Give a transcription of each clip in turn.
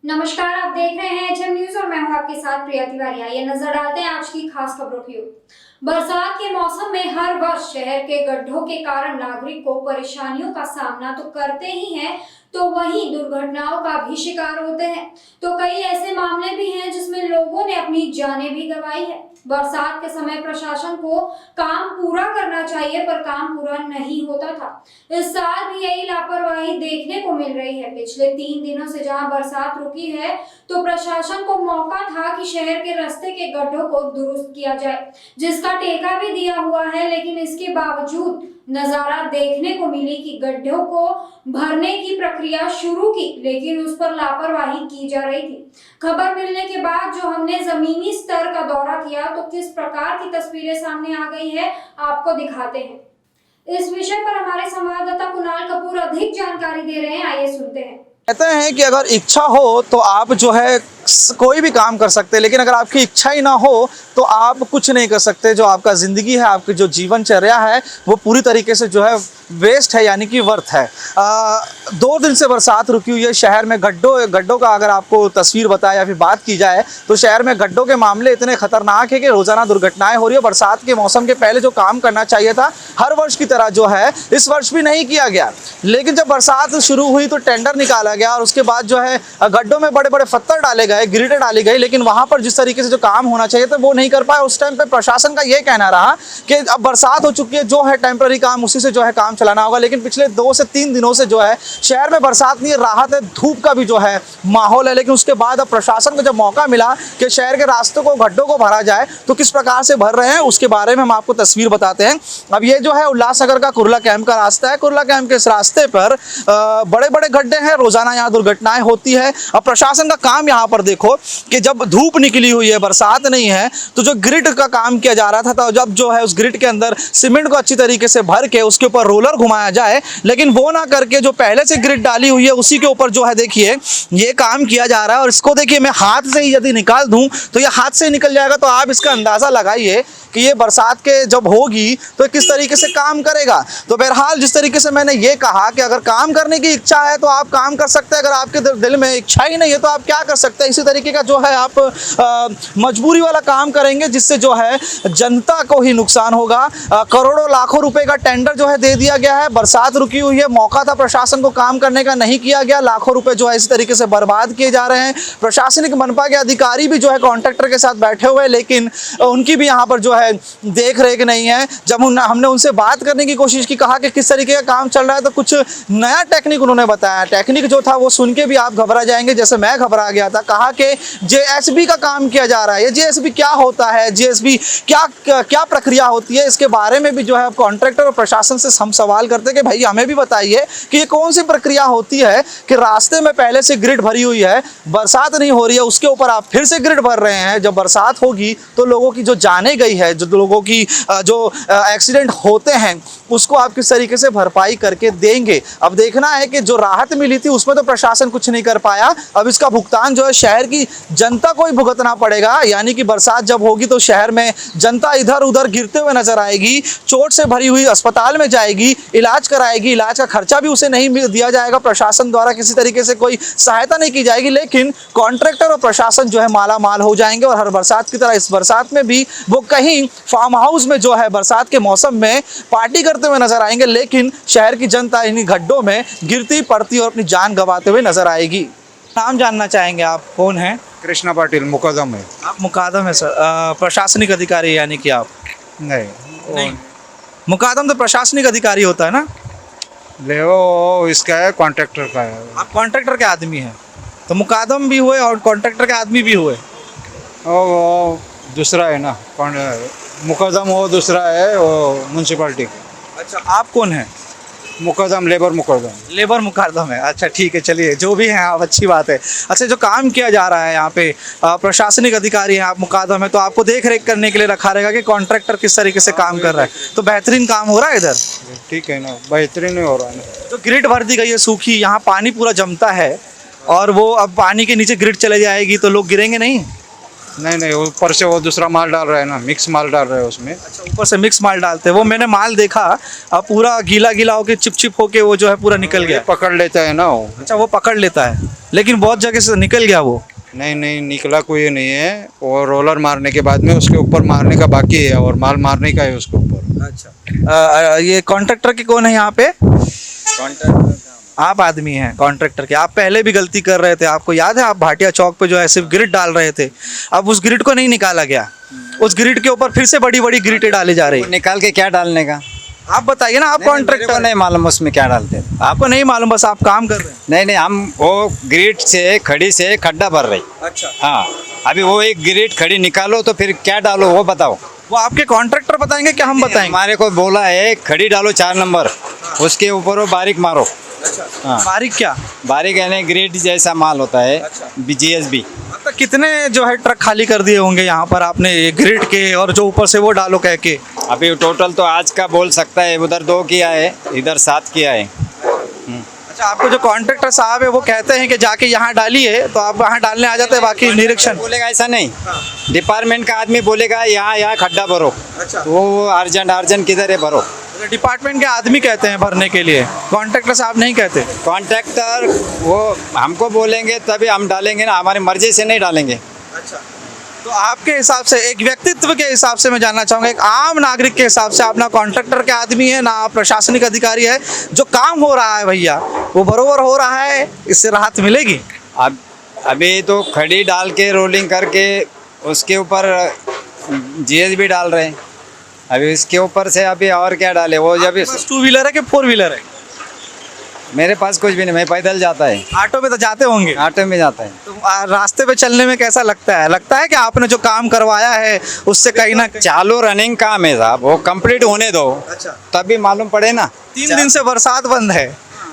नमस्कार, आप देख रहे हैं एचएम न्यूज और मैं हूं आपके साथ प्रिया तिवारी। आइए नजर डालते हैं आज की खास खबरों की ओर। बरसात के मौसम में हर वर्ष शहर के गड्ढों के कारण नागरिक को परेशानियों का सामना तो करते ही हैं, तो वहीं दुर्घटनाओं का भी शिकार होते हैं। तो कई ऐसे मामले भी हैं जिसमें लोगों ने अपनी जानें भी गंवाई है। बरसात के समय प्रशासन को काम पूरा करना चाहिए, पर काम पूरा नहीं होता था। इस साल भी यही लापरवाही देखने को मिल रही है। पिछले 3 दिनों से जहां बरसात रुकी है, तो प्रशासन को मौका था कि शहर के रास्ते के गड्ढों को दुरुस्त किया जाए, जिसका ठेका भी दिया हुआ है। लेकिन इसके बावजूद नजारा देखने को मिली कि गड्ढों को भरने की प्रक्रिया शुरू की, लेकिन उस पर लापरवाही की जा रही थी। खबर मिलने के बाद जो हमने जमीनी स्तर का दौरा किया, तो किस प्रकार की तस्वीरें सामने आ गई है, आपको दिखाते हैं। इस विषय पर हमारे संवाददाता कुणाल कपूर अधिक जानकारी दे रहे हैं, आइए सुनते हैं। कहते हैं कि अगर इच्छा हो तो आप जो है कोई भी काम कर सकते हैं, लेकिन अगर आपकी इच्छा ही ना हो तो आप कुछ नहीं कर सकते। जो आपका ज़िंदगी है, आपकी जो जीवनचर्या है, वो पूरी तरीके से जो है वेस्ट है, यानी कि व्यर्थ है। 2 दिन से बरसात रुकी हुई है। शहर में गड्ढों का अगर आपको तस्वीर बताए या फिर बात की जाए तो शहर में गड्ढों के मामले इतने खतरनाक है कि रोज़ाना दुर्घटनाएं हो रही है। बरसात के मौसम के पहले जो काम करना चाहिए था, हर वर्ष की तरह जो है इस वर्ष भी नहीं किया गया। लेकिन जब बरसात शुरू हुई तो टेंडर निकाला गया और उसके बाद जो है गड्ढों में बड़े बड़े पत्थर डाले गए, ग्रिडें डाली गई, लेकिन वहाँ पर जिस तरीके से जो काम होना चाहिए था वो नहीं कर पाए। उस टाइम पे प्रशासन का ये कहना रहा कि अब बरसात हो चुकी है, जो है टेम्पररी काम, उसी से जो है काम चलाना होगा। लेकिन पिछले 2 से 3 दिनों से जो है शहर में बरसात नहीं, राहत है, धूप का भी जो है माहौल है। लेकिन उसके बाद अब प्रशासन को जब मौका मिला कि शहर के रास्तों को, गड्ढों को भरा जाए, तो किस प्रकार से भर रहे हैं उसके बारे में हम आपको तस्वीर बताते हैं। अब ये जो है उल्लासनगर का कुर्ला कैंप का रास्ता है। कुर्ला कैंप के इस रास्ते पर बड़े बड़े गड्ढे हैं, रोजाना यहाँ दुर्घटनाएं होती है। अब प्रशासन का काम यहाँ पर देखो कि जब धूप निकली हुई है, बरसात नहीं है, तो जो ग्रिड का काम किया जा रहा था, तो जब जो है उस ग्रिड के अंदर सीमेंट को अच्छी तरीके से भर के उसके ऊपर रोलर घुमाया जाए, लेकिन वो ना करके जो पहले से ग्रिड डाली हुई है उसी के ऊपर जो है देखिए ये काम किया जा रहा है। और इसको देखिए, मैं हाथ से ही यदि निकाल दूं तो ये हाथ से निकल जाएगा। तो आप इसका अंदाजा लगाइए कि ये बरसात के जब होगी तो किस तरीके से काम करेगा। तो बहरहाल जिस तरीके से मैंने ये कहा कि अगर काम करने की इच्छा है तो आप काम कर सकते हैं, अगर आपके दिल में इच्छा ही नहीं है तो आप क्या कर सकते हैं। इसी तरीके का जो है आप मजबूरी वाला काम करेंगे, जिससे जो है जनता को ही नुकसान होगा। करोड़ों लाखों रुपए का टेंडर जो है दे दिया गया है। बरसात रुकी हुई है, मौका था प्रशासन को काम करने का, नहीं किया गया। लाखों रुपए जो है इसी तरीके से बर्बाद किए जा रहे हैं। प्रशासनिक मनपा के अधिकारी भी जो है कॉन्ट्रैक्टर के साथ बैठे हुए हैं, लेकिन उनकी भी यहाँ पर जो है देख रेख नहीं है। जब हमने उनसे बात करने की कोशिश की, कहा कि किस तरीके का काम चल रहा है, तो कुछ नया टेक्निक उन्होंने बताया। टेक्निक जो था वो सुन के भी आप घबरा जाएंगे, जैसे मैं घबरा गया था। कहा कि जेएसबी का काम किया जा रहा है। ये जेएसबी क्या होता है, जेएसबी क्या प्रक्रिया होती है, इसके बारे में भी जो है कॉन्ट्रैक्टर और प्रशासन से हम सवाल करते कि भाई हमें भी बताइए कि ये कौन सी प्रक्रिया होती है कि रास्ते में पहले से ग्रिड भरी हुई है, बरसात नहीं हो रही है, उसके ऊपर आप फिर से ग्रिड भर रहे हैं। जब बरसात होगी तो लोगों की जो जाने गई है, जो लोगों की जो एक्सीडेंट होते हैं, उसको आप किस तरीके से भरपाई करके देंगे। अब देखना है कि जो राहत मिली थी उसमें तो प्रशासन कुछ नहीं कर पाया। अब इसका भुगतान जो है शहर की जनता को ही भुगतना पड़ेगा। यानी कि बरसात जब होगी तो शहर में जनता इधर उधर गिरते हुए नजर आएगी, चोट से भरी हुई अस्पताल में जाएगी, इलाज कराएगी, इलाज का खर्चा भी उसे नहीं दिया जाएगा, प्रशासन द्वारा किसी तरीके से कोई सहायता नहीं की जाएगी। लेकिन कॉन्ट्रैक्टर और प्रशासन जो है माला माल हो जाएंगे। और हर बरसात की तरह इस बरसात में भी वो कहीं फार्म हाउस में जो है बरसात के मौसम में पार्टी करते हुए नजर आएंगे, लेकिन शहर की जनता इन्हीं गड्ढों में गिरती पड़ती और अपनी जान गंवाते हुए नजर आएगी। नाम जानना चाहेंगे आप, कौन है? कृष्णा पाटिल, मुकदम है। आप मुकादम है सर, प्रशासनिक अधिकारी यानी कि आप? नहीं, मुकादम तो प्रशासनिक अधिकारी होता है ना? ले वो इसका है, कॉन्ट्रैक्टर का है। आप कॉन्ट्रैक्टर के आदमी हैं, तो मुकादम भी हुए और कॉन्ट्रैक्टर के आदमी भी हुए। वो दूसरा है ना, मुकदम वो दूसरा है, वो म्यूनसिपाल्टी। अच्छा, आप कौन हैं? मुकदम, लेबर मुकदम। लेबर मुकदम है, अच्छा ठीक है, चलिए जो भी हैं आप, अच्छी बात है। अच्छा, जो काम किया जा रहा है यहाँ पे, प्रशासनिक अधिकारी हैं आप, मुकदम है, तो आपको देख रेख करने के लिए रखा रहेगा कि कॉन्ट्रैक्टर किस तरीके से काम कर रहा है। तो बेहतरीन काम हो रहा है इधर? ठीक है ना, बेहतरीन हो रहा है ना। जो ग्रिड भर दी गई है सूखी, यहाँ पानी पूरा जमता है और वो अब पानी के नीचे ग्रिड चले जाएगी तो लोग गिरेंगे नहीं? नहीं नहीं, ऊपर से वो दूसरा माल डाल रहा है ना, मिक्स माल डाल रहा है उसमें। अच्छा, ऊपर से मिक्स माल डालते हैं। वो मैंने माल देखा, अब पूरा गीला गीला होके चिप होके वो जो है पूरा निकल गया। पकड़ लेता है ना वो। अच्छा, वो पकड़ लेता है, लेकिन बहुत जगह से निकल गया वो। नहीं नहीं, निकला कोई नहीं है। वो रोलर मारने के बाद में उसके ऊपर मारने का बाकी है और माल मारने का है उसके ऊपर। अच्छा, ये कॉन्ट्रैक्टर के कौन है यहाँ पे? आप आदमी हैं कॉन्ट्रैक्टर के। आप पहले भी गलती कर रहे थे, आपको याद है? आप भाटिया चौक पे जो है सिर्फ ग्रिड डाल रहे थे, अब उस ग्रिड को नहीं निकाला गया, उस ग्रिड के ऊपर फिर से बड़ी बड़ी ग्रिडें डाली जा रही है। निकाल के क्या डालने का? आप बताइए ना, आप मेरे को कॉन्ट्रैक्टर नहीं मालूम उसमें क्या डालते हैं। आपको नहीं मालूम, बस आप काम कर रहे हैं। नहीं नहीं, हम वो ग्रिड से खड़ी से खड्डा भर रही। अच्छा, हाँ, अभी वो एक ग्रिड खड़ी निकालो तो फिर क्या डालो वो बताओ। वो आपके कॉन्ट्रैक्टर बताएंगे क्या हम बताएंगे? हमारे को बोला है खड़ी डालो 4 नंबर, उसके ऊपर वो बारीक मारो। हाँ, बारीक क्या? बारीक यानी ग्रिड जैसा माल होता है, GSB। तो कितने जो है ट्रक खाली कर दिए होंगे यहाँ पर आपने, ये ग्रिड के और जो ऊपर से वो डालो कह के? अभी टोटल तो आज का बोल सकता है, उधर 2 किया है, इधर 7 किया है। अच्छा, आपको जो कॉन्ट्रैक्टर साहब है वो कहते हैं कि जाके यहाँ डालिए, तो आप वहाँ डालने आ जाते हैं, बाकी निरीक्षण? बोलेगा ऐसा नहीं, डिपार्टमेंट का आदमी बोलेगा यहाँ खड्डा भरो। अच्छा, वो अर्जेंट किधर है भरो। डिपार्टमेंट के आदमी कहते हैं भरने के लिए, कॉन्ट्रैक्टर साहब नहीं कहते? कॉन्ट्रैक्टर वो हमको बोलेंगे तभी हम डालेंगे ना, हमारी मर्जी से नहीं डालेंगे। अच्छा, तो आपके हिसाब से, एक व्यक्तित्व के हिसाब से मैं जानना चाहूँगा, एक आम नागरिक के हिसाब से, आप ना कॉन्ट्रैक्टर के आदमी है ना आप प्रशासनिक अधिकारी है, जो काम हो रहा है भैया वो बरोबर हो रहा है, इससे राहत मिलेगी? अब अभी तो खड़ी डाल के रोलिंग करके उसके ऊपर GSB डाल रहे हैं। अभी इसके ऊपर से अभी और क्या डाले वो जब बस 2 व्हीलर है कि 4 व्हीलर है? मेरे पास कुछ भी नहीं, मैं पैदल जाता है। ऑटो में तो जाते होंगे? ऑटो में जाता है। तो रास्ते पे चलने में कैसा लगता है? लगता है कि आपने जो काम करवाया है उससे कहीं ना कहीं? चालू रनिंग काम है साहब, वो कंप्लीट होने दो अच्छा, तभी मालूम पड़े ना। 3 दिन से बरसात बंद है,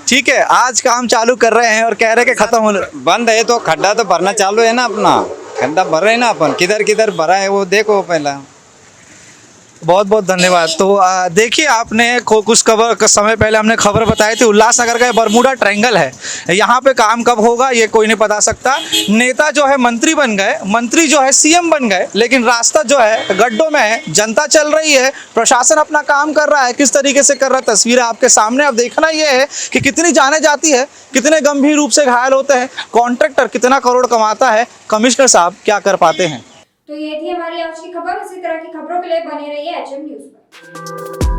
ठीक है, आज काम चालू कर रहे हैं और कह रहे हैं कि खत्म होने। बंद है तो खड्डा तो भरना चालू है ना, अपना खड्डा भर रहे हैं ना अपन, किधर किधर भरा है वो देखो पहला। बहुत बहुत धन्यवाद। तो देखिए, आपने कुछ समय पहले हमने खबर बताई थी, उल्लासनगर का बरमूडा ट्रायंगल है, यहाँ पे काम कब होगा ये कोई नहीं बता सकता। नेता जो है मंत्री बन गए, मंत्री जो है CM बन गए, लेकिन रास्ता जो है गड्ढों में है। जनता चल रही है, प्रशासन अपना काम कर रहा है, किस तरीके से कर रहा है तस्वीरें आपके सामने। अब देखना ये है कि कितनी जाने जाती है, कितने गंभीर रूप से घायल होते हैं, कॉन्ट्रैक्टर कितना करोड़ कमाता है, कमिश्नर साहब क्या कर पाते हैं। तो ये थी हमारी आज की खबर। इसी तरह की खबरों के लिए बने रहिए HM न्यूज़ पर।